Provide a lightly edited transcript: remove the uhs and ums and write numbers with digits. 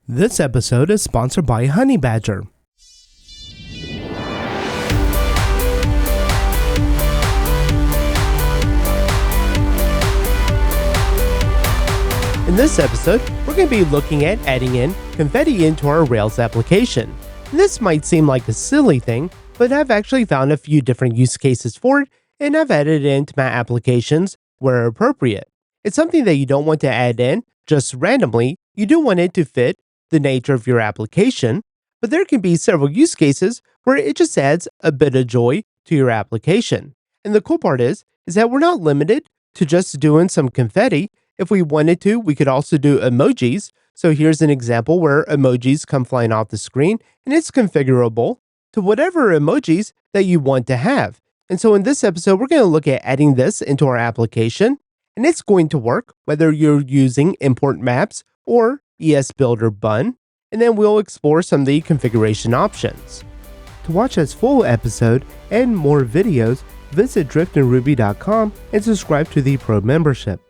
This episode is sponsored by Honeybadger. In this episode, we're going to be looking at adding in Confetti into our Rails application. And this might seem like a silly thing, but I've actually found a few different use cases for it, and I've added it into my applications where appropriate. It's something that you don't want to add in just randomly. You do want it to fit the nature of your application, but there can be several use cases where it just adds a bit of joy to your application. And the cool part is that we're not limited to just doing some confetti. If we wanted to, we could also do emojis. So here's an example where emojis come flying off the screen, and it's configurable to whatever emojis that you want to have. And so in this episode, we're going to look at adding this into our application, and it's going to work whether you're using import maps or ESBuilder bun, and then we'll explore some of the configuration options. To watch this full episode and more videos, visit driftinruby.com and subscribe to the Pro membership.